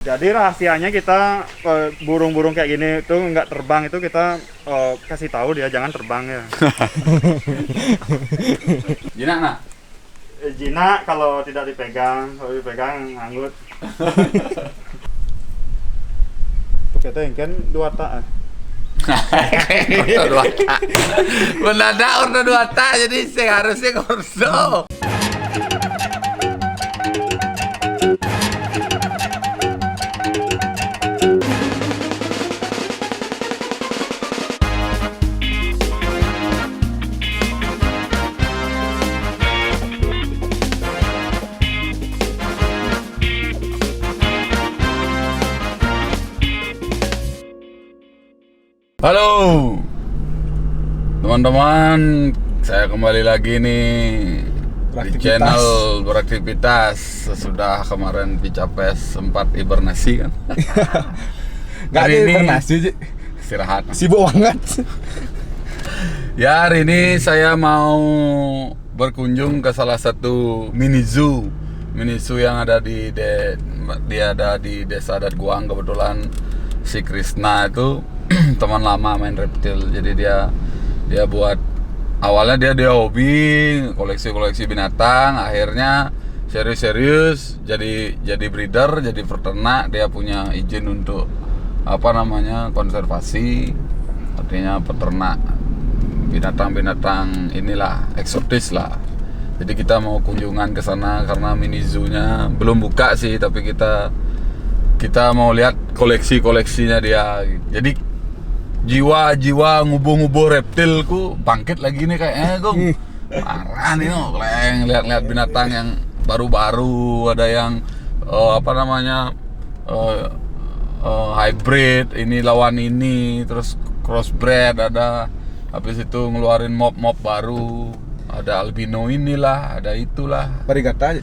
Jadi rahasianya kita burung-burung kayak gini itu nggak terbang itu kita kasih tahu dia jangan terbang ya. Jinak nak? Jinak kalau tidak dipegang, kalau dipegang nganggut. Kita yang kan dua tak. Dua tak. Mendadak order dua tak jadi seharusnya korso. Halo teman-teman, saya kembali lagi nih di channel beraktivitas sesudah kemarin Picapes sempat hibernasi kan. Gak ada hibernasi sih, istirahat, sibuk banget. Ya hari ini saya mau berkunjung ke salah satu mini zoo yang ada dia ada di Desa Adat Guang. Kebetulan si Krisna itu teman lama main reptil, jadi dia buat awalnya dia hobi koleksi binatang, akhirnya serius jadi breeder, jadi peternak. Dia punya izin untuk konservasi, artinya peternak binatang inilah eksotis lah. Jadi kita mau kunjungan ke sana karena mini zoo-nya belum buka sih, tapi kita mau lihat koleksinya dia. Jadi jiwa ngubu-ngubu reptilku bangkit lagi nih kayaknya, Gong. Parah nih, lihat binatang yang baru-baru, ada yang hybrid, ini lawan ini, terus crossbred, ada habis itu ngeluarin mob baru, ada albino inilah, ada itulah. Varigata.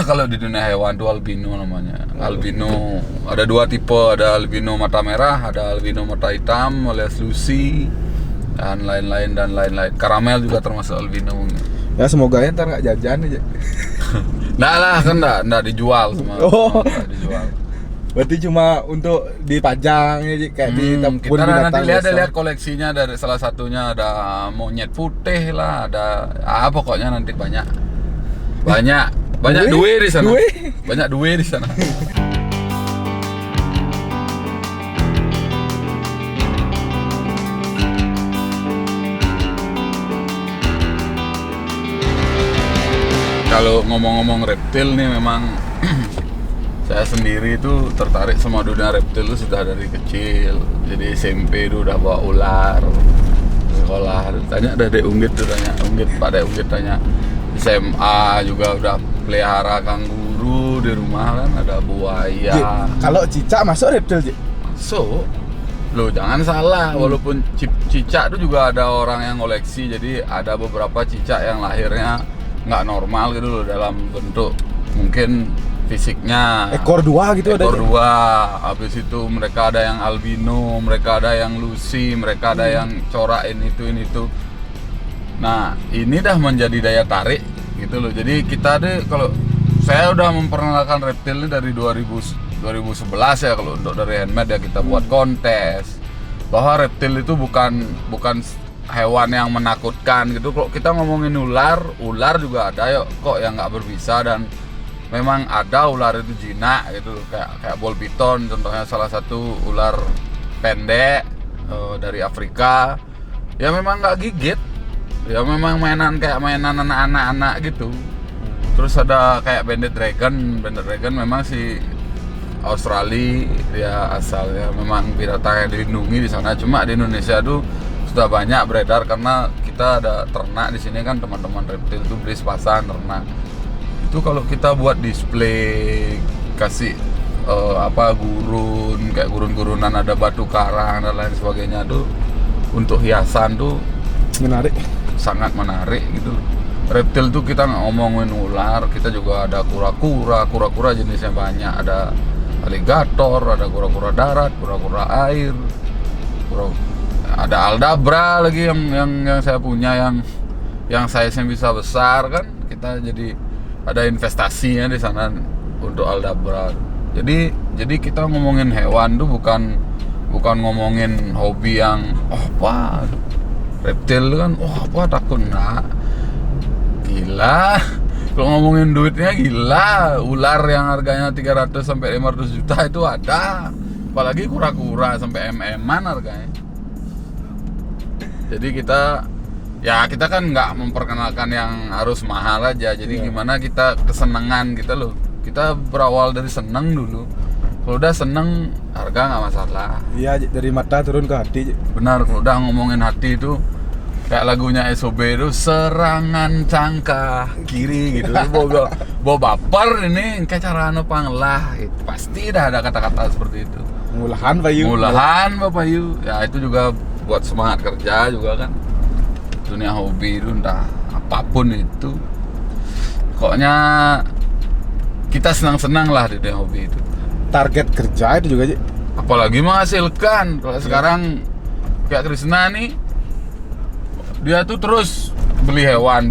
Kalau di dunia hewan tuh albino namanya. Albino ada dua tipe, ada albino mata merah, ada albino mata hitam alias Lucy, dan lain-lain. Karamel juga termasuk albino. Ya semoga ya ntar nggak jajan aja. Nggak lah, kan nggak dijual semua. Oh. Nggak dijual. Berarti cuma untuk dipajang ya, kayak di kebun kita binatang. Nanti lihat koleksinya, dari salah satunya ada monyet putih lah, ada pokoknya nanti banyak duit di sana. Banyak duit di sana. Kalau ngomong-ngomong reptil nih, memang saya sendiri itu tertarik sama dunia reptil itu sudah dari kecil. Jadi SMP itu udah bawa ular, sekolah tanya Dek Unggit Pak Dek Unggit tanya. SMA juga udah pelihara kanguru di rumah kan, ada buaya. Kalau cicak masuk reptil, Ji? Masuk. Loh, jangan salah, walaupun cicak itu juga ada orang yang koleksi. Jadi ada beberapa cicak yang lahirnya nggak normal gitu loh, dalam bentuk mungkin fisiknya ekor dua gitu, ekor dua. Habis itu mereka ada yang albino, mereka ada yang Lucy, mereka ada yang corak ini itu. Nah, ini dah menjadi daya tarik gitu loh. Jadi kita kalau saya udah memperkenalkan reptil ini dari 2011 ya, kalau untuk dari handmade ya, kita buat kontes bahwa reptil itu bukan hewan yang menakutkan gitu. Kalau kita ngomongin ular juga ada kok yang nggak berbisa, dan memang ada ular itu jinak gitu, kayak ball python contohnya, salah satu ular pendek dari Afrika. Ya memang nggak gigit. Ya memang mainan anak-anak gitu. Terus ada kayak banded dragon memang si Australia dia asalnya, memang binatang yang dilindungi di sana. Cuma di Indonesia tuh sudah banyak beredar karena kita ada ternak di sini kan, teman-teman reptil tuh beli sepasang ternak. Itu kalau kita buat display, kasih gurun, kayak gurun-gurunan, ada batu karang dan lain sebagainya tuh, untuk hiasan tuh menarik, sangat menarik gitu. Reptil tuh kita nggak ngomongin ular, kita juga ada kura-kura jenisnya banyak, ada aligator, ada kura-kura darat, kura-kura air, ada aldabra lagi yang saya punya, yang size-nya bisa besar kan. Kita jadi ada investasinya di sana untuk aldabra. Jadi kita ngomongin hewan tuh bukan ngomongin hobi yang apa reptil kan apa takut enggak. Gila. Kalau ngomongin duitnya gila, ular yang harganya 300 sampai 500 juta itu ada. Apalagi kura-kura sampai MM-an harganya. Jadi kita kan nggak memperkenalkan yang harus mahal aja. Jadi gimana kita kesenangan kita loh. Kita berawal dari seneng dulu. Kalau udah seneng, harga nggak masalah. Iya, dari mata turun ke hati. Benar, kalau udah ngomongin hati itu kayak lagunya SOB itu serangan cangkah kiri gitu. Bawa baper ini kayak cara panglah. Pasti dah ada kata-kata seperti itu. Mulahan Bapak Yu. Ya itu juga buat semangat kerja juga kan. Dunia hobi itu entah apapun itu. Pokoknya kita senang-senang lah di dunia hobi itu. Target kerja itu juga, Ji. Apalagi menghasilkan. Kalau sekarang kayak Krisna nih, dia tuh terus beli hewan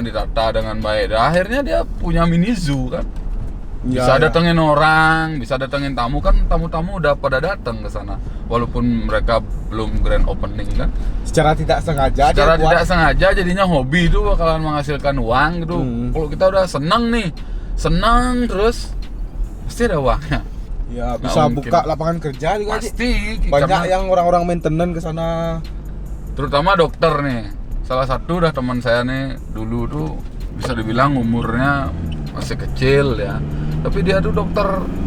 ditata dengan baik. Dan akhirnya dia punya mini zoo kan. Bisa datengin orang, bisa datengin tamu kan, tamu-tamu udah pada datang ke sana. Walaupun mereka belum grand opening kan. Secara tidak sengaja jadinya hobi itu bakalan menghasilkan uang gitu. Kalau kita udah senang terus pasti ada uangnya. Ya, bisa buka lapangan kerja juga, Ji. Pasti. Banyak yang orang-orang maintenance ke sana. Terutama dokter nih. Salah satu dah teman saya nih dulu tuh bisa dibilang umurnya masih kecil ya. Tapi dia tuh dokter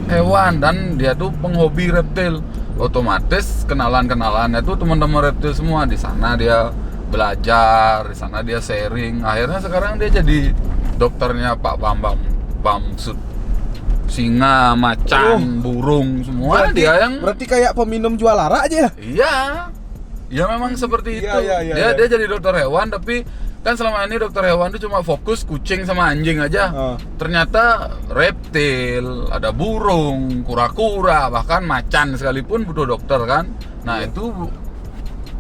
hewan dan dia tuh penghobi reptil. Otomatis kenalan-kenalannya tuh teman-teman reptil semua. Di sana dia belajar, di sana dia sharing. Akhirnya sekarang dia jadi dokternya Pak Bambang Bamsud. Singa, macan, burung, semua berarti kayak peminum jual lara aja ya? Iya. Ya memang seperti itu. Dia jadi dokter hewan, tapi kan selama ini dokter hewan itu cuma fokus kucing sama anjing aja. Ternyata reptil, ada burung, kura-kura, bahkan macan sekalipun butuh dokter kan. Nah, itu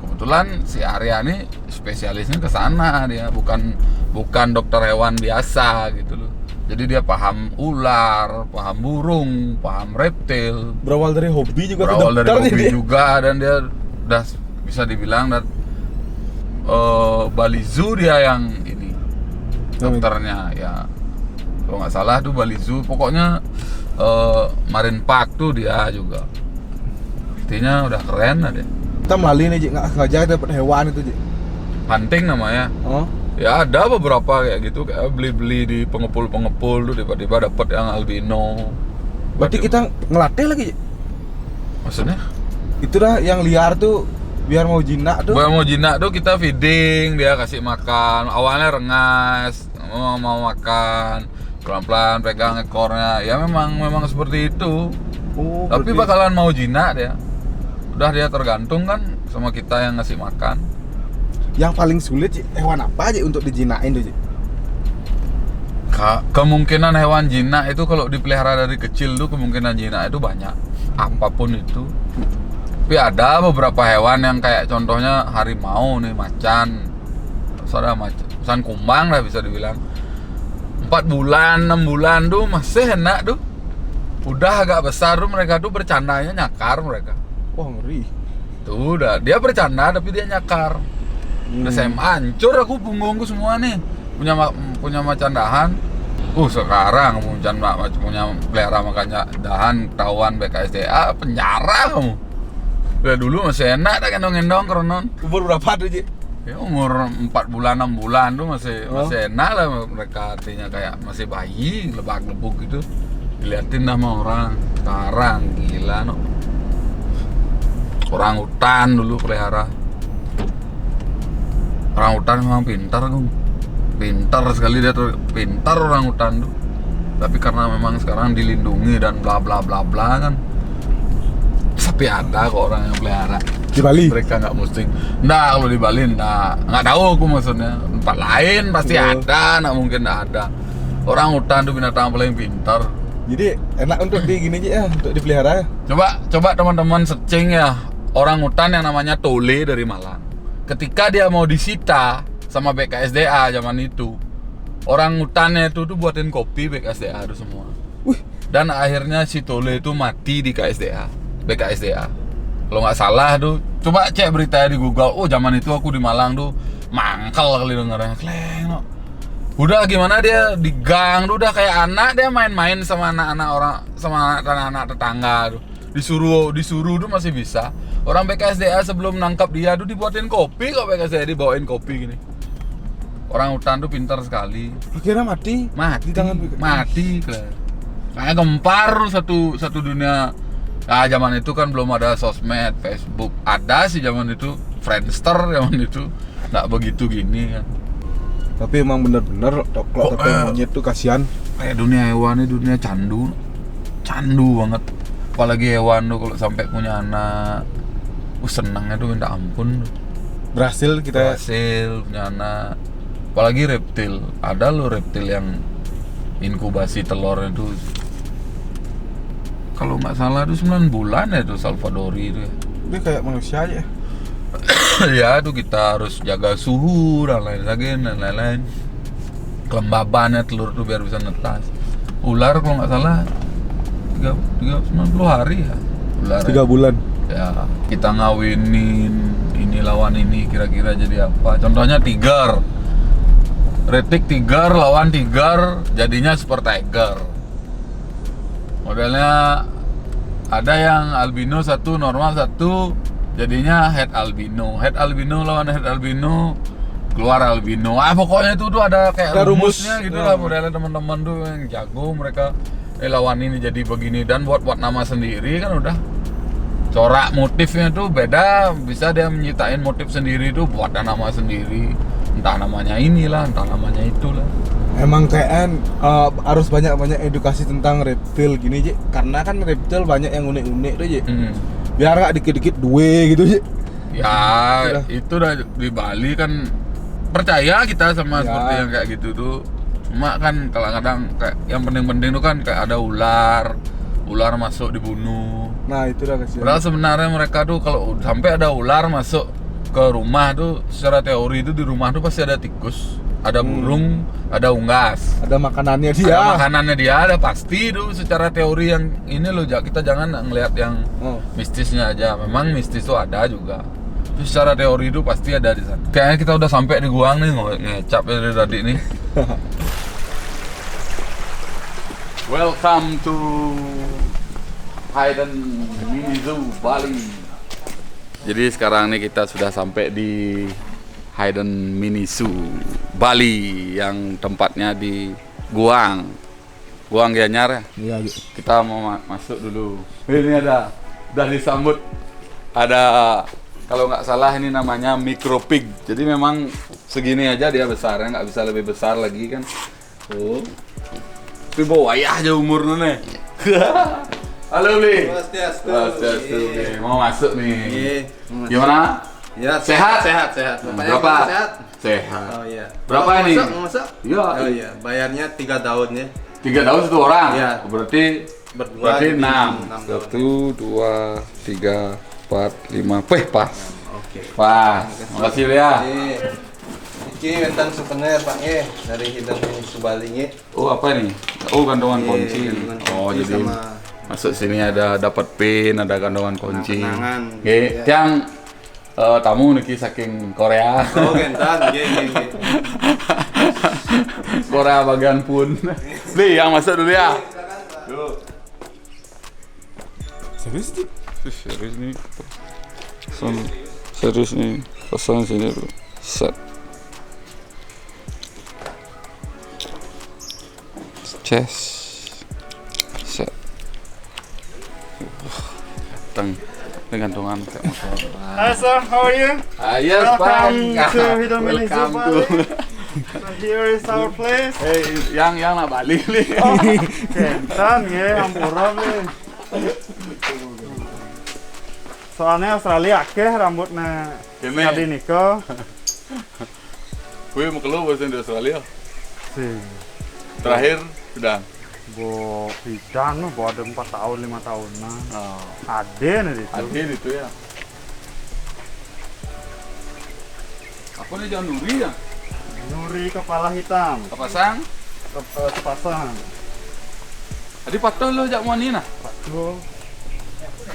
kebetulan si Arya ini spesialisnya ke sana, dia bukan dokter hewan biasa gitu loh. Jadi dia paham ular, paham burung, paham reptil. Berawal dari hobi juga. Dan dia udah bisa dibilang Bali Zoo dia yang ini dokternya ya. Kalau nggak salah tuh Bali Zoo, pokoknya Marine Park tuh dia juga. Artinya udah keren ada. Kita melalui nih, Ji, nggak sengaja dapat hewan itu, Ji. Hunting namanya. Ya ada beberapa kayak gitu, kayak beli-beli di pengepul-pengepul tuh tiba-tiba dapat yang albino. Berarti kita ngelatih lagi, Ji? Maksudnya? Itu dah yang liar tuh biar mau jinak tuh kita feeding, dia kasih makan. Awalnya rengas, mau makan, pelan-pelan pegang ekornya. Ya memang seperti itu. Tapi bakalan mau jinak dia. Udah dia tergantung kan sama kita yang ngasih makan. Yang paling sulit, Ji, hewan apa aja untuk dijinakin tuh, Ji? Kemungkinan hewan jinak itu kalau dipelihara dari kecil tuh kemungkinan jinak itu banyak. Apapun itu. Tapi ada beberapa hewan yang kayak contohnya harimau nih, macan. Macan kumbang lah bisa dibilang. 4 bulan, 6 bulan tuh masih enak tuh. Udah agak besar tuh mereka tuh bercandanya nyakar mereka. Wah, ngeri. Tuh udah, dia bercanda tapi dia nyakar. Udah saya hancur aku punggungku semua nih. Punya macan dahan. Sekarang punya pelihara makanya dahan ketahuan BKSDA penjara kamu. Udah dulu masih enak dah gendong-gendong keronon. Umur berapa tuh, Ji? Ya umur 4 bulan 6 bulan tuh masih enak lah mereka, artinya kayak masih bayi, lebak-lebuk gitu. Diliatin sama orang. Sekarang gila no. Orang hutan dulu pelihara. Orang hutan memang pintar sekali dia tuh, pintar orang hutan tuh. Tapi karena memang sekarang dilindungi dan bla bla bla bla kan. Tapi ada kok orang yang pelihara di Bali. Mereka nggak mesti. Nah kalau di Bali nggak tahu aku maksudnya. Tempat lain pasti ada, nggak mungkin nggak ada. Orang hutan tuh binatang paling pintar. Jadi enak untuk gini aja ya, untuk dipelihara. Coba teman-teman searching ya, orang hutan yang namanya Tole dari Malang. Ketika dia mau disita sama BKSDA zaman itu, orang hutannya itu tuh buatin kopi BKSDA itu semua. Wih, Dan akhirnya si Tole itu mati di KSDA, BKSDA. Kalau nggak salah tuh, coba cek beritanya di Google. Oh, zaman itu aku di Malang tuh mangkal kali dengarnya. Kleng, no. Udah gimana dia di gang tuh udah kayak anak, dia main-main sama anak-anak orang, sama anak-anak tetangga tuh. Disuruh tuh masih bisa. Orang BKSDA sebelum nangkap dia tuh dibuatin kopi kok, BKSDA dibawain kopi gini. Orang hutan tuh pintar sekali. Akhirnya mati. Mati, Di tangan mati, Claire. Kayak gempar satu dunia. Nah, zaman itu kan belum ada sosmed, Facebook. Ada sih zaman itu, Friendster zaman itu. Nggak begitu gini kan. Tapi emang bener-bener kalau topeng monyet tuh kasihan. Kayak dunia hewan ini dunia candu. Candu banget. Apalagi hewan tuh kalau sampai punya anak. Senangnya tuh minta ampun. Berhasil kita. Berhasil punya anak. Apalagi reptil. Ada loh reptil yang inkubasi telurnya tuh. Kalau nggak salah itu 9 bulan ya tuh Salvadori itu ya. Dia kayak manusia aja. Ya itu kita harus jaga suhu dan lain-lain. Kelembabannya telur tuh biar bisa netas. Ular kalau nggak salah 90 hari ya. Ular 3 bulan. Ya kita ngawinin ini lawan ini kira-kira jadi apa. Contohnya tiger. Retik tiger lawan tiger jadinya super tiger. Modelnya ada yang albino satu, normal satu, jadinya head albino. Head albino lawan head albino, keluar albino. Pokoknya itu tuh ada kayak rumusnya gitu lah. Modelnya teman-teman tuh yang jago mereka lawan ini jadi begini dan buat nama sendiri kan udah. Corak motifnya tuh beda, bisa dia menciptain motif sendiri tuh buat nama sendiri. Entah namanya inilah, entah namanya itulah. Emang kayak harus banyak-banyak edukasi tentang reptil gini, Ji. Karena kan reptil banyak yang unik-unik tuh, Ji. Biar nggak dikit-dikit duwe gitu, Ji. Ya, itu udah di Bali kan percaya kita sama seperti yang kayak gitu tuh. Cuma kan kadang-kadang kayak yang penting-penting tuh kan kayak ada ular masuk dibunuh. Nah, itu udah kasihan. Padahal sebenarnya mereka tuh kalau sampai ada ular masuk ke rumah tuh secara teori itu di rumah tuh pasti ada tikus. Ada burung, ada unggas. Ada makanannya dia. Ada makanannya dia, ada pasti itu secara teori yang ini loh, kita jangan ngelihat yang mistisnya aja. Memang mistis itu ada juga. Tapi secara teori itu pasti ada di sana. Kayaknya kita udah sampai di Guang nih, ngecap dari tadi nih. Welcome to Hayden Mini Zoo Bali. Jadi sekarang nih kita sudah sampai di Hayden Mini Zoo Bali yang tempatnya di Guang Gianyar ya. Iya, Kita mau masuk dulu. Ini ada disambut ada kalau nggak salah ini namanya micropig. Jadi memang segini aja dia besarnya, nggak bisa lebih besar lagi kan. Tuh. Tapi bawa ayah aja umurnya nih. Halo Bli. Swastiastu. Mau masuk nih. Iya. Gimana? Ya, Sehat? Sehat. Berapa? Sehat. Sehat. Oh iya. Berapa ini? Masak? Iya. Oh iya, bayarnya 3 tahun ya. 3 tahun 1 orang. Iya. Berarti Berdua. 6. 6 1, 2, 3, 4, 5. Pas. Oke. Pas. Makasih ya. Iki tentang souvenir Pak dari Hidang Subali nge. Oh, apa nih? Oh, gantungan kunci. gantungan Oh, kunci jadi sama masuk sini ada dapat pin, ada gantungan kunci. kenangan. Oke, Iya. yang tamu niki saking Korea. Oh, gentan. Iya. Korea bagian pun. Bli, yang masuk dulu ya. Yuk. Serius, Ji? Serius nih. Serius nih. Pasang sini dulu. Set. Chest. Set. Dengan gantungan kayak motor. Hi sir, how are you? Yes, Welcome Pak. to Hidden Mini Zoo Welcome Bali. to. So here is our place. Yang nak balik nih. Kentan ya, hampura nih. Soalnya Australia akeh rambutnya Kene. tadi niko. Gue mau keluar bahasa di Australia. Sih, Terakhir sudah. bo bidang no, bo ada 4 tahun 5 tahunan. Oh. Ade nih itu. Adil itu ya. Apa nih jangan nuri ya? Nuri kepala hitam, Kepasang? sepasang. Tadi patuh lo jak mau nah. Tuh.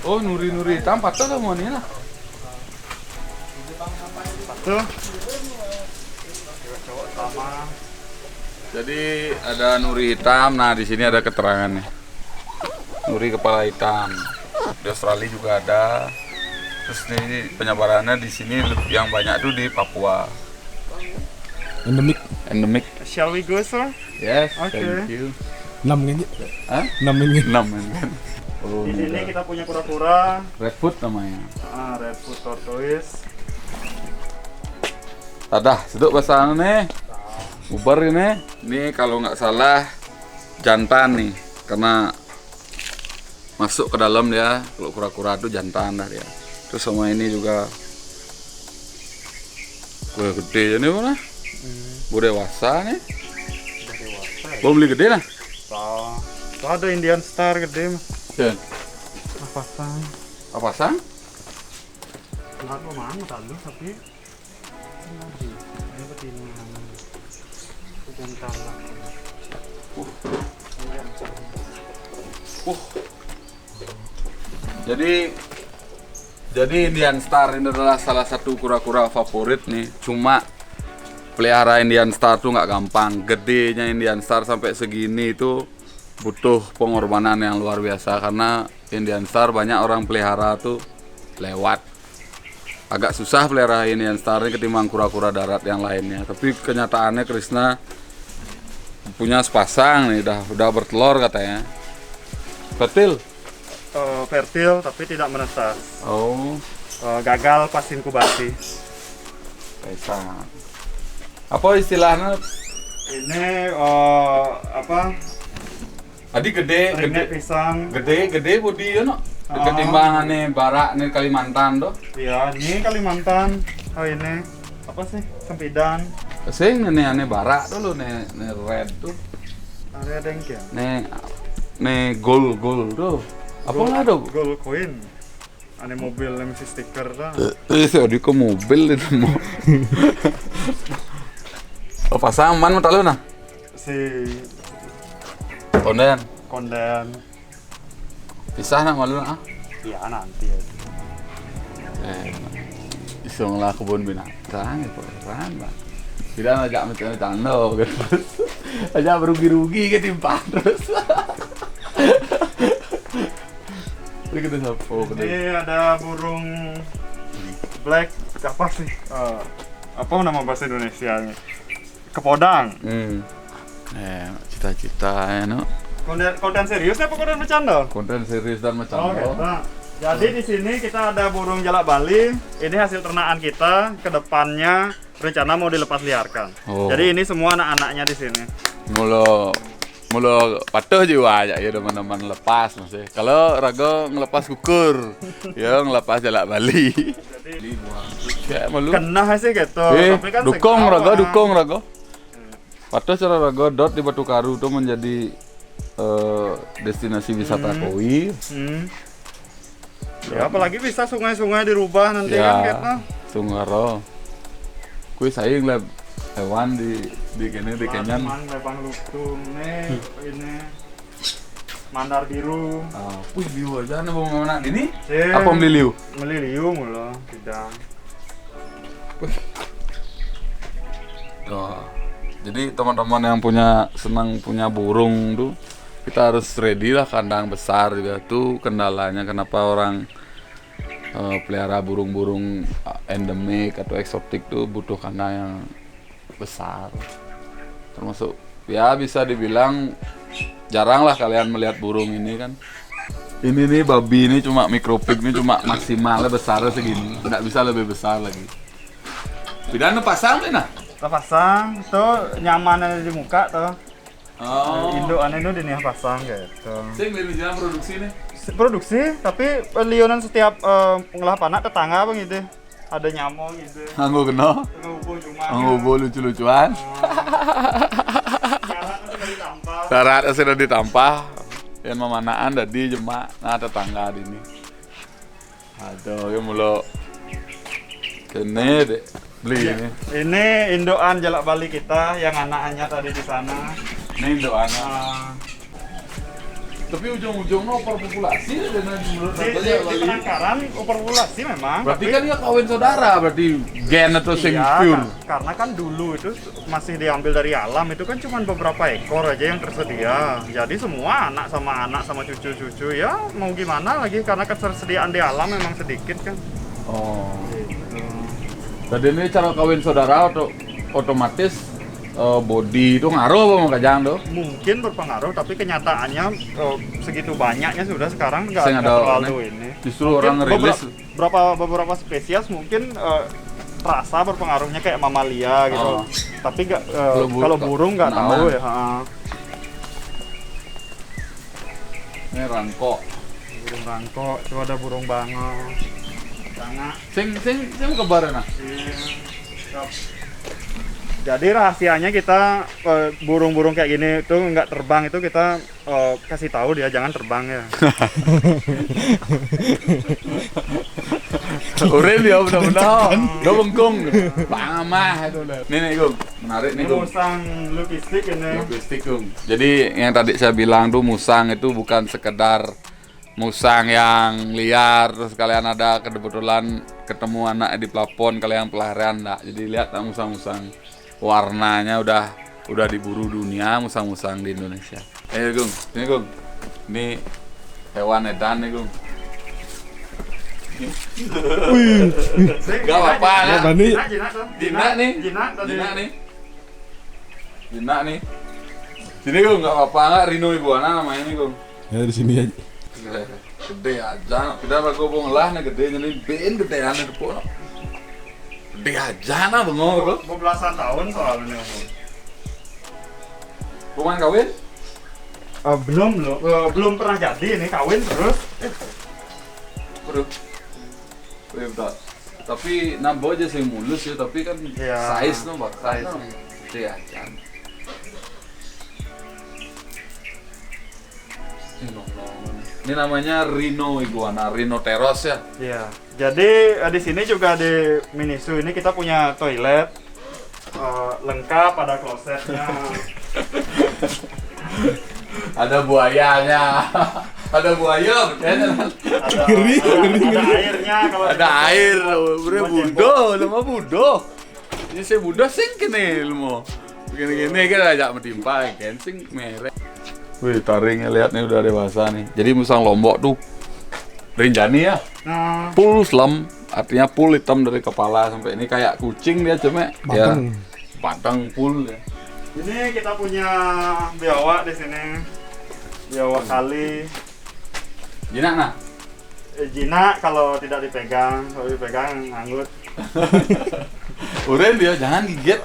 Oh, nuri-nuri hitam patuh lo mau nah. Tuh. Cowok sama. Jadi ada nuri hitam. Nah, di sini ada keterangannya. Nuri kepala hitam. Di Australia juga ada. Terus ini penyebarannya di sini yang banyak tuh di Papua. Endemik. Shall we go, sir? Yes, Oke. thank you. 6 kan, Ji? Hah? 6 ini. 6 kan? Oh, Di sini iya. kita punya kura-kura. Redfoot namanya. Redfoot tortoise. Tadah, seduk bahasa nih. Ubar ini. Ini kalau nggak salah jantan nih, karena masuk ke dalam dia. Kalau kura-kura itu jantan dah dia. Terus sama ini juga. Wah, gede ini mana? Gue dewasa nih. Udah dewasa ya. Belum beli gede lah. Tuh ada Indian Star gede mas. Ya. Apa sang? Apa sang? Nggak kemana tadi tapi lagi. Ini begini. Jantan lah. Jadi Indian Star ini adalah salah satu kura-kura favorit nih. Cuma pelihara Indian Star tuh nggak gampang. Gedenya Indian Star sampai segini itu butuh pengorbanan yang luar biasa, karena Indian Star banyak orang pelihara tuh lewat. Agak susah pelihara Indian Star ini ketimbang kura-kura darat yang lainnya. Tapi kenyataannya Krishna punya sepasang nih, udah bertelur katanya. Betul? Fertil tapi tidak menetas. Oh, Gagal pas inkubasi. pesang. Apa istilahnya? Ini apa? Tadi gede Ringnet pisang. gede bodi ya no. Ketimbang nih barak nih Kalimantan tuh. Iya, ini Kalimantan. Oh ini apa sih? Sempidan. Sing nih aneh barak dulu nih red tuh. Ada dengki. Nih gold tuh. Apa lah tuh? Gold coin. Ane mobil yang mesti stiker dah. Di ke mobil itu mau. Apa saman mata lu nah? Si Konden. Pisah nak malu ah. Iya nanti ya. Isong lah kebun binatang itu keren banget. Tidak ngajak macam-macam no, terus aja berugi-rugi ketimpa terus. Ini kita sapo. Ini ada burung black apa sih? Apa nama bahasa Indonesianya? Kepodang. Cita-cita ya no. Konten serius apa konten bercanda? Konten serius dan macam Oke, nah, jadi di sini kita ada burung jalak Bali. Ini hasil ternakan kita. Kedepannya rencana mau dilepas liarkan. Oh. Jadi ini semua anak-anaknya di sini. Mulu patuh juga aja ya teman-teman lepas masih. Kalau Rago ngelepas kukur, ya ngelepas jalak Bali. Jadi Kayak malu. kena sih gitu. Tapi kan Dukung segawang. Rago. Patuh cara Rago dot di Batu Karu itu menjadi destinasi wisata koi. Ya apalagi bisa sungai-sungai dirubah nanti Ya, kan gitu. Sungaro. Kui saing lah hewan di Kenyan. Laman, lebang lutung nih, ini mandar biru. Wih, liu aja nih mau mana ini? Sih. Apa beli liu? Meliliu mulu, tidak. Oh. Jadi teman-teman yang senang punya burung tuh, kita harus ready lah kandang besar juga tuh kendalanya kenapa orang pelihara burung-burung endemik atau eksotik tuh butuh kandang yang besar. Termasuk ya bisa dibilang jarang lah kalian melihat burung ini kan. Ini nih babi ini cuma mikropik ini cuma maksimalnya besarnya segini, nggak bisa lebih besar lagi. Pidana pasang nih nah. Kita pasang, tuh nyaman di muka tuh. Oh. Indukan itu di pasang gitu. Sing dari jalan produksi nih. Produksi, tapi lionan setiap pengelah panak tetangga apa gitu. Ada nyamuk gitu. Nganggo kena. Ngubung cuma. Nganggo lucu-lucuan. Syaratnya Syaratnya sudah ditampal. sudah ditampah. Yang memanaan tadi jemak nah tetangga di ini. Aduh, ya mulu. Kene deh beli ini. Ini indukan jalak Bali kita yang anak-anaknya tadi di sana. Ini doanya. Tapi ujung-ujungnya overpopulasi dengan menurut Di katanya Bali. penangkaran overpopulasi memang. Berarti tapi- kan dia kawin saudara, berarti gen atau sing Iya, pure. karena kan dulu itu masih diambil dari alam, itu kan cuma beberapa ekor aja yang tersedia. Jadi semua anak sama cucu-cucu ya mau gimana lagi karena ketersediaan di alam memang sedikit kan. Oh. Gitu. Tadi ini cara kawin saudara otomatis body itu ngaruh apa mau kajang tuh? Mungkin berpengaruh tapi kenyataannya segitu banyaknya sudah sekarang nggak Sing nggak ada terlalu nih. ini. Justru Mungkin orang ngerilis beberapa spesies mungkin rasa berpengaruhnya kayak mamalia gitu. Oh. Tapi nggak Kalau kalau burung nggak aman. tahu ya. Ha. ini rangkok. Burung rangkok, itu ada burung bangau. Sangat. Sing kebaran nah. Jadi rahasianya kita burung-burung kayak gini itu nggak terbang itu kita kasih tahu dia jangan terbang ya. Urin dia benar-benar. Udah bengkung. Pamah itu udah. Nih Gung, menarik nih Ini Gung. musang logistik ini. Logistik Gung. Jadi yang tadi saya bilang tuh musang itu bukan sekedar musang yang liar terus kalian ada kebetulan ketemu anak di plafon kalian pelihara enggak. Jadi lihat musang-musang warnanya udah diburu dunia musang-musang di Indonesia. Gung, ini Gung. Ini hewan edan nih Gung. Gak apa-apa Ya, ya. Bani. Jinak nih. Jinak tadi. Jinak nih. Jinak nih. Sini Gung, nggak apa-apa nggak Rino iguana namanya nih Gung. Ya di sini aja. Gede aja, kita ragu lah nih gede jadi ben gedean itu pun. Gede aja nah bengong bro. Belasan tahun soalnya. Pemain kawin? Belum pernah jadi ini kawin terus. Bro. Bentar. Tapi nambah aja sih mulus ya, tapi kan Iya. size no bak, size Size. no. Gede aja. Ini namanya Rhino iguana, Rhinoceros ya. Iya. Jadi di sini juga di Minisu ini kita punya toilet lengkap, ada klosetnya. Ada buayanya. Ada buaya, kayaknya. ada, Ngeri, ada airnya kalau Ada air, bre budo, nama budo. Ini saya budo sing kene lu. Begini-gini kan ajak mentimpa kan sing merek. Wih, taringnya lihat nih udah dewasa nih. Jadi musang Lombok tuh Rinjani ya. Nah, Full slam, artinya full hitam dari kepala sampai ini kayak kucing dia cuma ya Batang. batang full ya. ini kita punya biawak di sini. Biawak kali. Jinak nah. Jinak kalau tidak dipegang, kalau dipegang nganggut. Uren dia jangan gigit.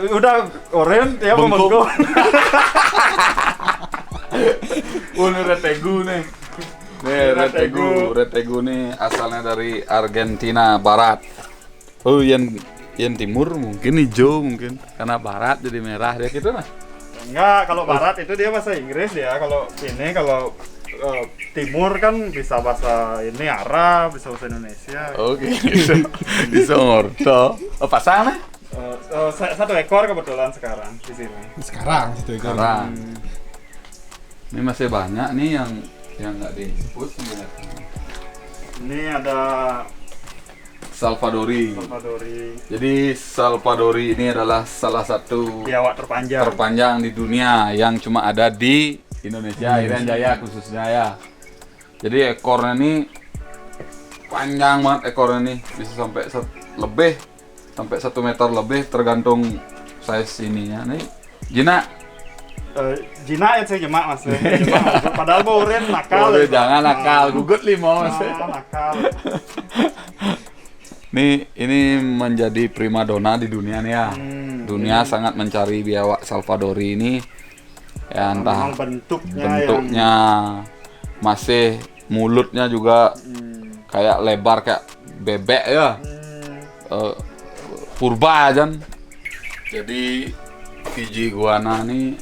Udah oren ya Bengkok. membengkok. Ini retegu nih. Nih retegu nih asalnya dari Argentina Barat. Oh yang timur mungkin hijau mungkin karena barat jadi merah dia gitu nah. Enggak, kalau barat itu dia bahasa Inggris ya. Kalau ini kalau timur kan bisa bahasa ini Arab, bisa bahasa Indonesia. Oke, bisa ngorto. Apa sana? Satu ekor kebetulan sekarang di sini. Sekarang situ kan. Sekarang. Ini masih banyak nih yang nggak disebut sebenarnya. Ini ada Salvadori. Salvadori, Jadi Salvadori ini adalah salah satu biawak terpanjang. terpanjang di dunia yang cuma ada di Indonesia, Irian Jaya khususnya ya. Jadi ekornya ini panjang banget ekornya nih, bisa sampai sampai 1 meter lebih tergantung size ininya. Nih, Jina, Jinak yang saya jemak mas. Jemak. Padahal boren nakal. boleh ya, jangan Pak. nakal, gugut lima mas. Nakal. Nih, ini menjadi primadona di dunia nih ya. Ini Dunia sangat mencari biawak Salvadori ini. Ya entah memang bentuknya, bentuknya masih mulutnya juga kayak lebar kayak bebek ya. Purba aja. Jadi Fiji iguana nih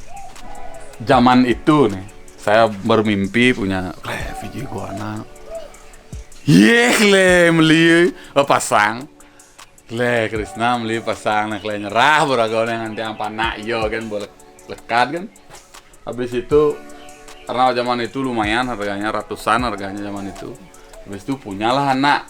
zaman itu nih saya bermimpi punya Fiji iguana. Le meli pasang. Le Krisna meli pasang nak le nyerah beragam yang nanti apa nak yo kan boleh lekat kan. Habis itu Karena zaman itu lumayan harganya, ratusan harganya zaman itu. Habis itu punyalah anak.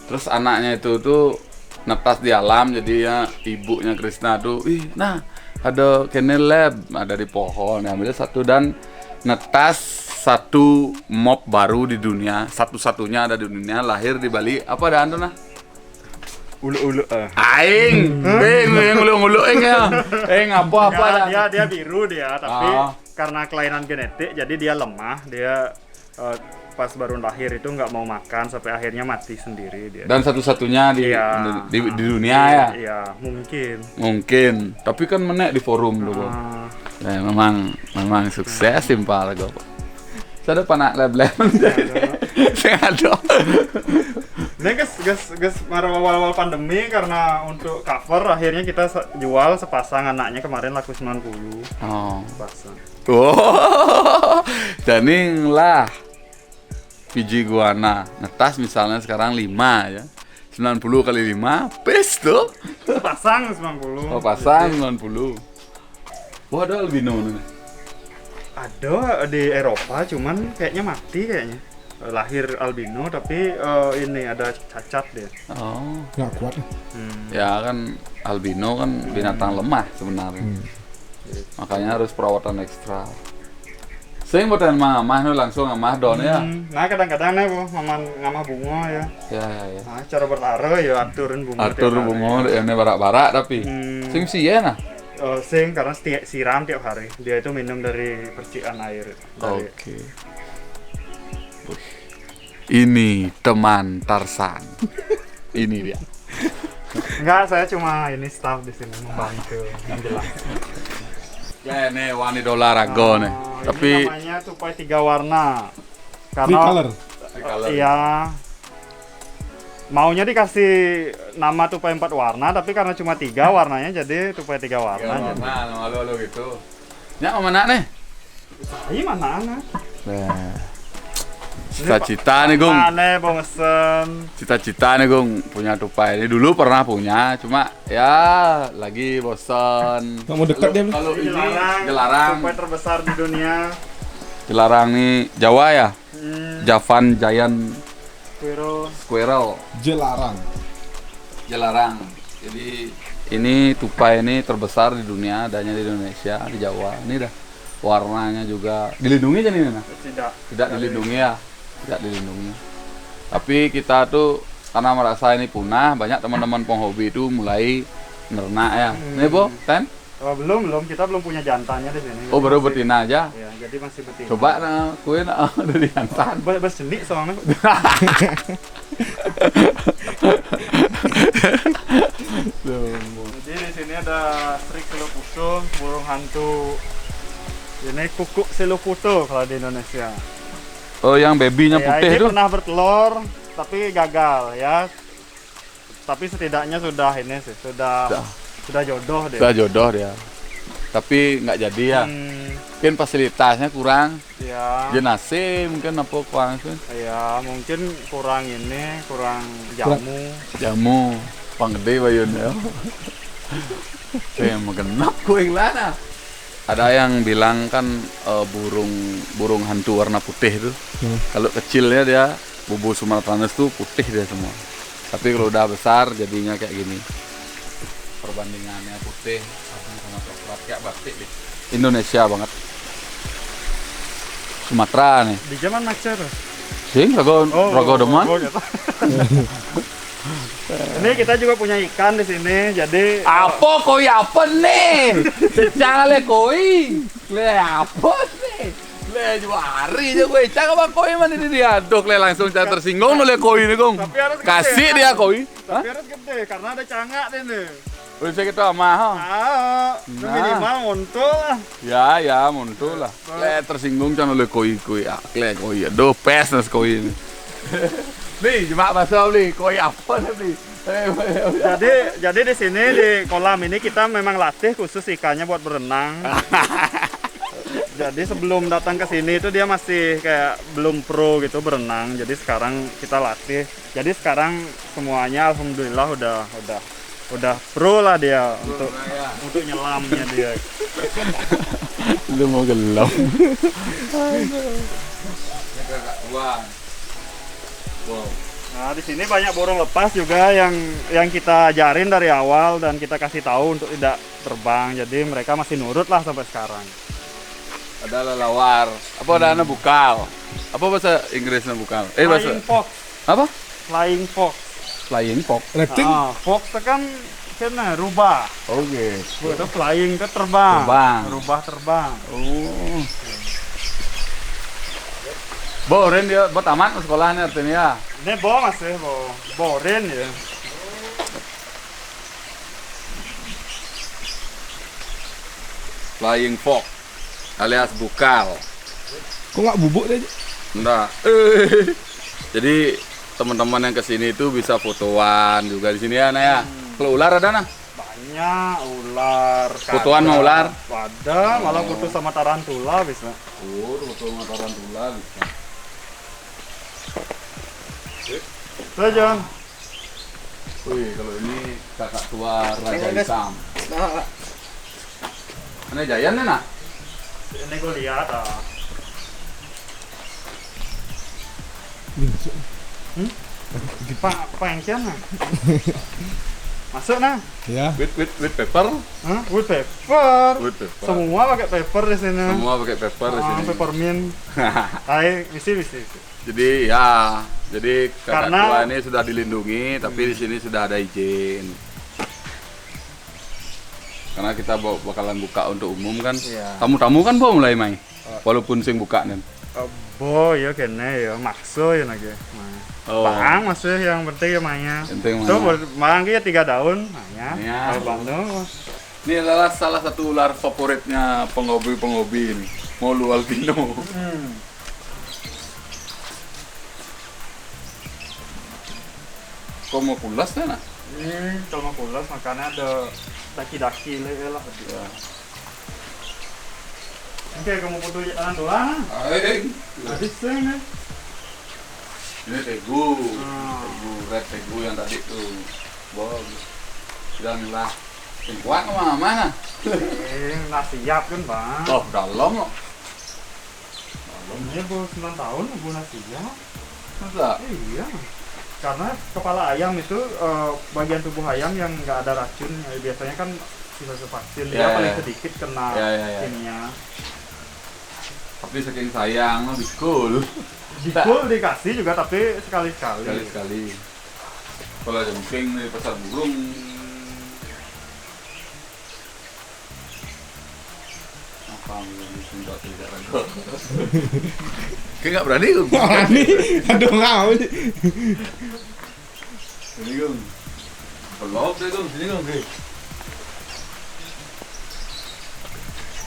Terus anaknya itu tuh netas di alam, jadi ya ibunya Krisna tuh, nah ada kennel lab, ada di pohon, ambil satu dan netas satu mob baru di dunia, satu-satunya ada di dunia, lahir di Bali. Apa ada anu nah? Ulu-ulu Aing, ulu-ulu ya. Apa dah? dia biru dia, tapi karena kelainan genetik jadi dia lemah, dia pas baru lahir itu nggak mau makan sampai akhirnya mati sendiri dia. Dan satu-satunya di dunia ya? Iya, mungkin. Tapi kan menek di forum dulu. Ya, memang sukses simpel gue. Saya ada panak lab-lab. Saya ada. Ini guys, awal-awal pandemi karena untuk cover akhirnya kita jual sepasang anaknya kemarin laku 90. Oh. Sepasang. Dan lah biji guana netas misalnya sekarang 5 ya. 90 kali 5 pes tuh. Pasang 90. Oh, pasang 90. Wah, ada albino nih. Ada di Eropa cuman kayaknya mati kayaknya. Lahir albino tapi ini ada cacat dia. Oh, Nggak kuat. ya kan albino kan binatang lemah sebenarnya. Makanya harus perawatan ekstra. Sing boten mamah langsung ngamah don ya. Nah kadang-kadang nih bu, ngamah bunga ya. Ya. Nah cara bertaruh ya aturin bunga. Atur bunga ini barak-barak tapi. Sing siya nah. Sing karena siram tiap hari. Dia itu minum dari percikan air. Oke. Ini teman Tarsan. Ini dia. Enggak, saya cuma ini staff di sini membantu menjelaskan. Ya ini wani dolar rago nih. Tapi ini namanya tupai 3 warna. Three color. Iya. Maunya dikasih nama tupai 4 warna, tapi karena cuma 3 warnanya jadi tupai 3 warna. Nah, malu gitu. Nya mana nih? Ini mana anak? Nah. Cita-cita nih Gung. Aneh bosen. Cita-cita nih Gung punya tupai ini dulu pernah punya, cuma ya lagi bosan. Nggak mau dekat dia. Kalau ini Jelarang. Tupai terbesar di dunia. Jelarang nih Jawa ya. Javan Giant Squirrel. Jelarang. Jadi ini tupai ini terbesar di dunia, adanya di Indonesia, di Jawa. Ini dah warnanya juga dilindungi jadi ini nah. Tidak dilindungi ya. Tidak dilindungi. Tapi kita tuh karena merasa ini punah, banyak teman-teman penghobi itu mulai nernak ya. Nih Bu, Ten? Oh, belum, kita belum punya jantannya di sini. Oh, baru betina aja. Ya, jadi masih betina. Coba nah, kue nah dari jantan. Bersenik soalnya. Jadi di sini ada strik siloputo, burung hantu. Ini kukuk siloputo kalau di Indonesia. Oh, yang babynya putih ini tuh. pernah bertelur tapi gagal ya. Tapi setidaknya sudah ini sih, sudah jodoh dia. Sudah jodoh dia. Tapi nggak jadi ya. Mungkin fasilitasnya kurang. Ya. Jenase mungkin apa kurang sih? Ya, mungkin kurang ini, kurang jamu. Jamu panggede bayunnya. Saya menggenap kue lana. Ada yang bilang kan burung hantu warna putih itu. Kalau kecilnya dia bubu Sumatranus tuh putih dia semua. Tapi kalau udah besar jadinya kayak gini. Perbandingannya putih sama coklat kayak batik deh. Indonesia banget. Sumatera nih. Di zaman Macer. Sing rago deman. Ini kita juga punya ikan di sini, jadi Apa koi apa nih? Jangan le koi. Le apa nih? Le cuma hari aja gue cak apa koi mana ini diaduk le langsung cara tersinggung le koi nih Gong. Tapi harus gede, Kasih kan? dia koi. Tapi harus gede karena ada cangak deh nih. Udah saya kita mahal. Itu minimal untuk lah. Ya muncul lah. Le tersinggung jangan le koi ya. Le koi aduh pes nas koi ini. Nih cuma bahasa beli koi apa nih? Jadi di sini di kolam ini kita memang latih khusus ikannya buat berenang. Jadi sebelum datang ke sini itu dia masih kayak belum pro gitu berenang. Jadi sekarang kita latih. Jadi sekarang semuanya alhamdulillah udah pro lah dia untuk nyelamnya dia. Lu mau gelap. Agak tua. Wow. Nah, di sini banyak burung lepas juga yang kita ajarin dari awal dan kita kasih tahu untuk tidak terbang. Jadi mereka masih nurut lah sampai sekarang. Ada lelawar. Apa ada anak bukal? Apa bahasa Inggrisnya bukal? Bahasa Flying fox, apa? flying fox. Flying fox. Reptil? Fox itu kan kena rubah. Oke. Itu flying itu terbang. Terbang. Rubah terbang. Oh. Boren dia, buat tamat sekolahnya artinya. Ini masih boren ya. Flying fox alias bukal. Kok nggak bubuk deh? Enggak. Jadi teman-teman yang kesini itu bisa fotoan juga di sini ya, Nah ya. Kalau ular ada nah? Banyak ular. Fotoan sama ular? Ada, malah foto sama tarantula bisa. Oh, foto sama tarantula bisa. Tuh John. Wih, kalau ini kakak tua Raja Hitam. Ini Jayan nih, nah? Ini gue lihat Pengkian nah. Masuk nah. Ya. With pepper. Hah? Wood pepper. Wood pepper. Semua pakai pepper di sini. Semua pakai pepper di sini. Peppermint. Hai, misi. Jadi ya, kakak Karena- tua ini sudah dilindungi, tapi di sini sudah ada izin. Karena kita bakalan buka untuk umum kan. Iya. Tamu-tamu kan mulai main. Walaupun sing buka nih. Bo ya kene ya makso ya lagi. Oh. Bang masih yang penting ya mainnya. Penting Tuh mainnya. bang ya 3 daun mainnya. Iya. Kalau Bandung. Ini adalah salah satu ular favoritnya penghobi ini. Molu albino. Kok mau pulas kan? Kalau mau pulas makanya ada daki-daki lah. Ya. Oke, kamu butuh tarantula? Aing. Habis sih. Ini tegu, Ah. red tegu yang tadi tuh. Wow. Bilanglah, yang kuat kemana-mana. Nah siap kan bang. Oh, dalam kok. Ini bu 9 tahun bu nasinya. Masa? Iya. Karena kepala ayam itu bagian tubuh ayam yang nggak ada racun. Biasanya kan sisa vaksin Ya, dia paling ya. sedikit kena Ya. kimia. Tapi saking sayang, lo dikul. Dikul dikasih juga tapi sekali-sekali. Sekali-sekali. Kalau ada jengking di pasar burung. Apa yang tidak ragu? Kayak nggak berani gue. Ini aduh ngau sih. Ini gue. Pelok deh gue, sini gue.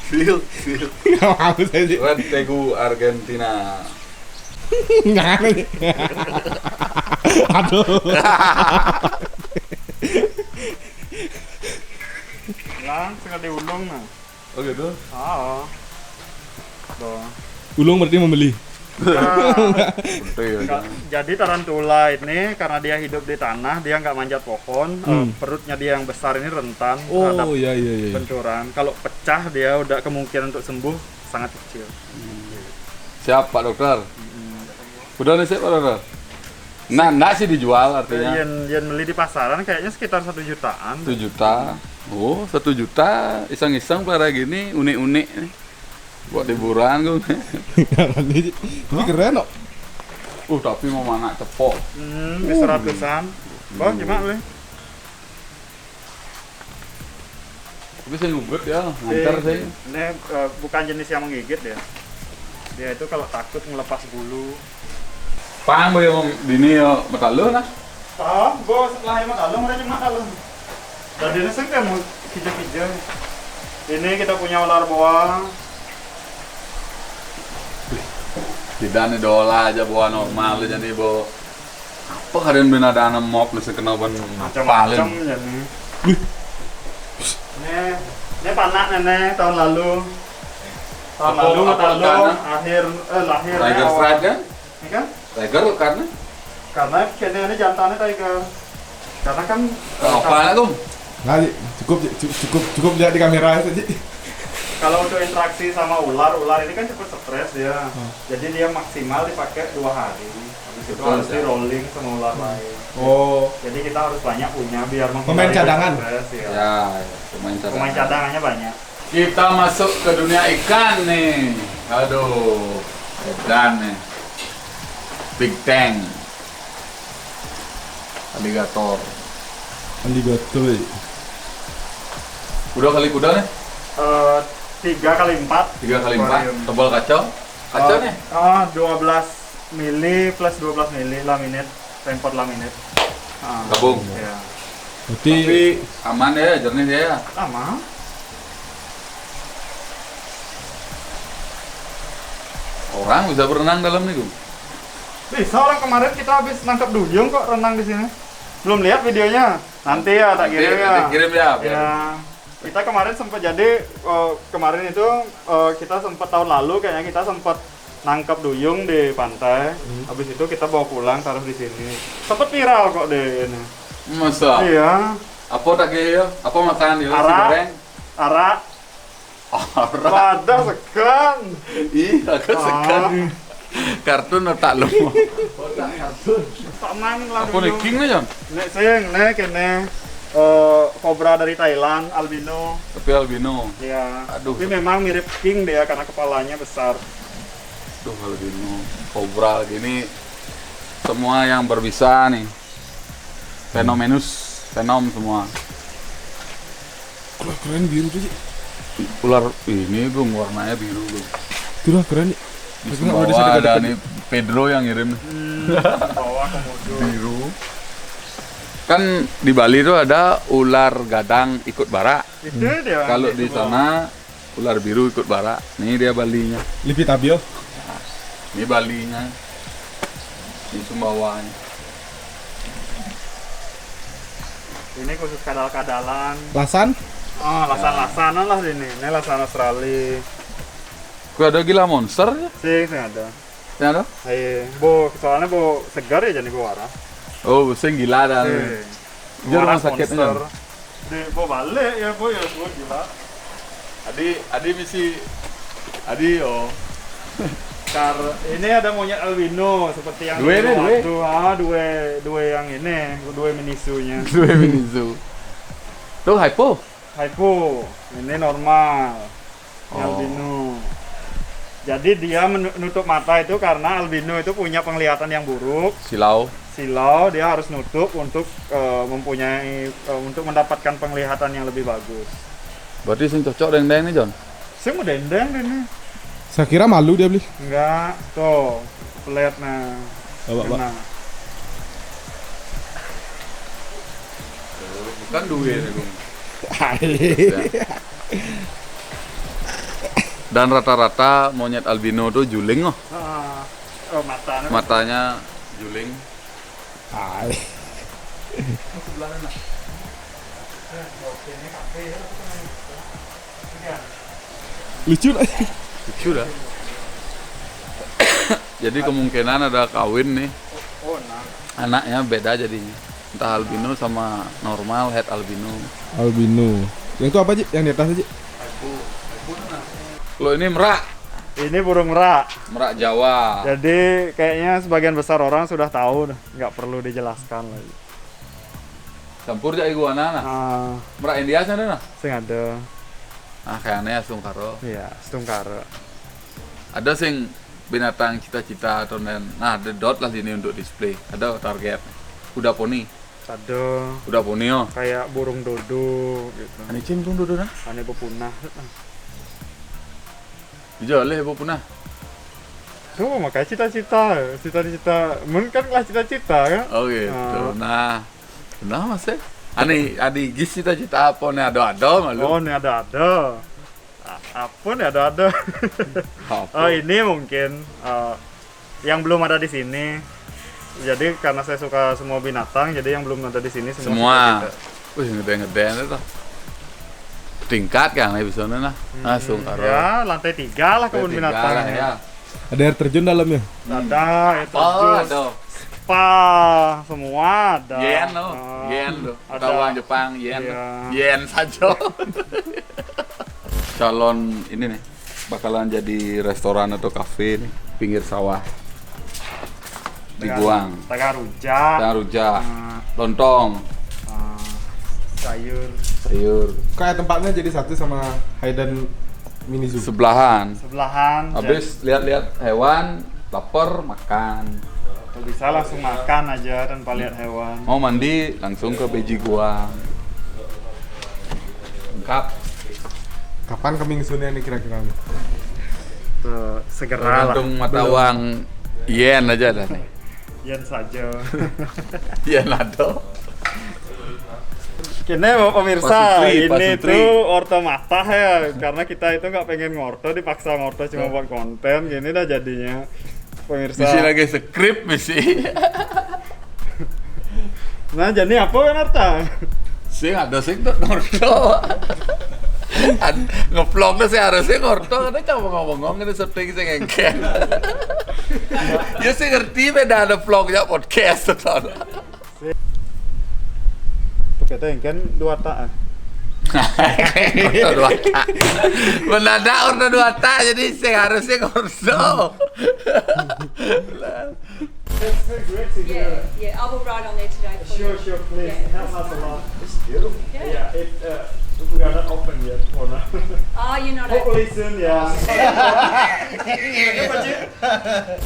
Feel. Nggak mau saya sih. Red Tegu Argentina. Nggak ada sih. Aduh. Lang sekali ulung nah. Oh gitu? Tuh. Ulung berarti membeli. Betul ya. Jadi tarantula ini karena dia hidup di tanah, dia nggak manjat pohon, perutnya dia yang besar ini rentan terhadap Oh iya. benturan. Kalau pecah dia udah kemungkinan untuk sembuh sangat kecil. Siap Pak Dokter. Udah nih siap Pak Dokter. Nah, enggak sih dijual artinya. Yang beli di pasaran kayaknya sekitar 1 jutaan. 1 juta. Oh, 1 juta iseng-iseng pelihara gini, unik-unik nih. Buat liburan gue. Ini keren kok. Tapi mau mana cepok. Bisa ratusan. Kok gimana boleh? Tapi saya ngumpet ya, nganter sih. Ini bukan jenis yang menggigit ya. Dia itu kalau takut ngelepas bulu. Pang boy yang dini ya matalo nah. Tahu, gua setelah hemat alung udah cuma alung. Jadi ini sih mau hijau-hijau. Ini kita punya ular boa. Tidak nih dola aja bawa normal jadi bawa apa kalian benar ada mop lu sekena ban Macam-macam jadi. Ini panak nenek tahun lalu. Tahun Apa- lalu apa tahun karena? lahir. Tiger awal. Strike kan? Ini kan? Tiger karena Karena kayaknya ini jantannya tiger. Karena kan apa tuh? Nggak, Ji. Cukup lihat di kamera saja. Kalau untuk interaksi sama ular ini kan cepat stres ya. Jadi dia maksimal dipakai 2 hari. Habis itu Betul, harus di ya. rolling sama ular lain. Oh, Jadi kita harus banyak punya biar Pemain menghindari cadangan? stres, ya. Ya, pemain Pemain cadangannya banyak. Kita masuk ke dunia ikan nih. Aduh, edan nih. Big Tank. Alligator. alligator. Udah kali kuda nih? 3 kali 4. 3 kali 4. Aquarium. Tebal kacau. Kacau nih. 12 mili plus 12 mili laminate, tempot laminate. Gabung. Ya. Berarti Tapi aman ya, jernih ya. Sama. Orang bisa berenang dalam nih, Gung. Bisa, orang kemarin kita habis nangkap duyung kok renang di sini. Belum lihat videonya. Nanti ya tak Nanti- kirim ya. nanti kirim ya, biar- Ya. Kita kemarin sempat jadi kemarin itu kita sempat tahun lalu kayaknya kita sempat nangkap duyung di pantai. Habis itu kita bawa pulang taruh di sini. Sempat viral kok deh ini. Masa? Iya. Apa tak ya? Apa makanan dia? Nasi Arak. goreng? Arak, Arak. wadah sekan. Ih, aku sekan. Kartun otak lu. Saman lah Apa nih duyung. king nih, Jon? Nek sing nek kene kobra dari Thailand, albino. Tapi albino. Ya. Aduh. Tapi memang mirip king dia karena kepalanya besar. Tuh albino, kobra gini semua yang berbisa nih. Fenomenus, fenom semua. Wah, keren biru tuh, Ci. Ular ini Gung warnanya biru, Gung. Itulah keren nih. Di Tapi nggak boleh bawah ada dekat-dekat. nih Pedro yang ngirim nih. Bawah komodo. Biru. Kan di Bali tuh ada ular gadang ikut bara. Itu dia. Kalau itu di sana ular biru ikut bara. Nih dia Balinya. Lipitabio. Ini Balinya. Ini Sumbawanya. Ini khusus kadal-kadalan. Lasan. Lasan-lasanan lah ini. Ini lasan Australia. Kok ada gila monster ya? Sing ada. Yang ada? Ayo, soalnya segar ya jadi warah. Oh, sing gila dah. Dia rumah sakitnya. Di balik ya ya gila. Adi misi Adi oh. Ini ada monyet albino seperti yang Dua di nih, luar dua. tuh. Dua yang ini, dua minisunya. Dua minizu. Tuh hypo. Hypo, ini normal. Ini Oh. albino. Jadi dia menutup mata itu karena albino itu punya penglihatan yang buruk. Silau. Silau dia harus nutup untuk untuk mendapatkan penglihatan yang lebih bagus. Berarti sing cocok deng-deng nih, Jon. Saya mau dendeng ini. Saya kira malu dia beli. Enggak, tuh pelet nah. Bapak. Nah. Bukan duit nih, Bung. Dan rata-rata monyet albino tuh juling oh. Matanya. Matanya juling. Hai. Lucu lah. Lucu dah. Jadi kemungkinan ada kawin nih. Oh, nah. Anaknya beda jadinya. Entah albino sama normal head albino. Albino. Yang itu apa, Ci? Yang di atas aja. Kalau ini merak, Ini burung merak. merak Jawa. Jadi kayaknya sebagian besar orang sudah tahu, nggak perlu dijelaskan lagi. Campur jadi iguana nah. Ah, Merak India sana nah. sing ada. Ah kayaknya asung karo. Iya, stungkara. Ada sing binatang cita-cita atau nah ada dot lah sini untuk display. Ada target. Kuda poni. Ada Kuda poni oh. kayak burung dodo gitu. Ani cim burung dodo nah. Aneh pepunah. Dijual ibu punah. Tuh makanya cita-cita, kan kelas cita-cita kan? Oh gitu. Ah. Nah mas ya. Ani gis cita-cita apa nih ada malu. Oh ini ada. Apa nih ada. Oh ini mungkin yang belum ada di sini. Jadi karena saya suka semua binatang, jadi yang belum ada di sini Semua. cita-cita. Wih ngeden itu. Tingkat kan bisa nah. Langsung karo. Ya lantai 3 lah kebun Tinggal binatang. lah, ya. Ada air terjun dalamnya. Ada itu Oh ada. spa semua ada. Yen lo, Ah, yen lo. ada. Kawan Jepang yen. Iya. Yen saja. calon ini nih bakalan jadi restoran atau kafe nih pinggir sawah di Guang. Tengah rujak, Tengah rujak, lontong, sayur Kayak tempatnya jadi satu sama Haydan Mini Zoo. sebelahan. sebelahan. Habis lihat-lihat hewan, lapar makan. Atau bisa langsung makan aja tanpa lihat hewan. Mau mandi langsung ke Beji Guang. Lengkap. Kapan coming soon-nya nih kira-kira nih? Tuh, segera lah. Tergantung mata uang yen aja dah nih. Yen saja. Yen ada. Kini pemirsa, Pak Sutri, Pak ini Sutri. tuh orto mata ya, karena kita itu nggak pengen ngorto, dipaksa ngorto cuma buat konten, gini dah jadinya. Pemirsa. Misi lagi skrip misi. Nah jadi apa kan Arta? Sing ada sing tuh ngorto. Nge-vlog tuh sih harusnya ngorto karena kamu ngomong-ngomong ini syuting sing engken. Ya sih ngerti beda ada vlognya podcast tuh. Tuh kita yang kan 2 tak. Orto 2 tak. Mendadak orto 2 tak jadi sing harusnya ngorto. Yeah, I will write on there today for you. Sure, please. Yeah. Help us a lot. It's beautiful. Yeah. We are not open yet for now. Oh, you're not open. Hopefully soon, ya.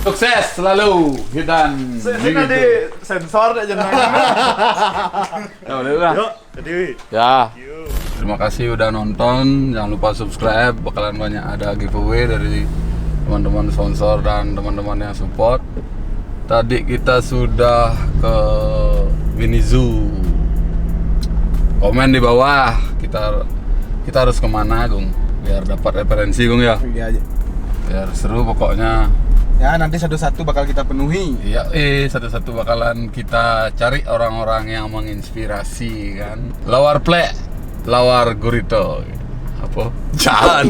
Sukses selalu Hidan. Ini nanti sensor aja Ya udah lah. Yuk, jadi. Ya. Yuk. Terima kasih udah nonton. Jangan lupa subscribe. Bakalan banyak ada giveaway dari teman-teman sponsor dan teman-teman yang support. Tadi kita sudah ke Mini Zoo. Komen di bawah. Kita harus kemana, Gung? Biar dapat referensi, Gung ya. Iya aja. Biar seru pokoknya. Ya nanti satu-satu bakal kita penuhi. Iya, satu-satu bakalan kita cari orang-orang yang menginspirasi kan. Lawar plek, lawar gurito. Apa? Jangan.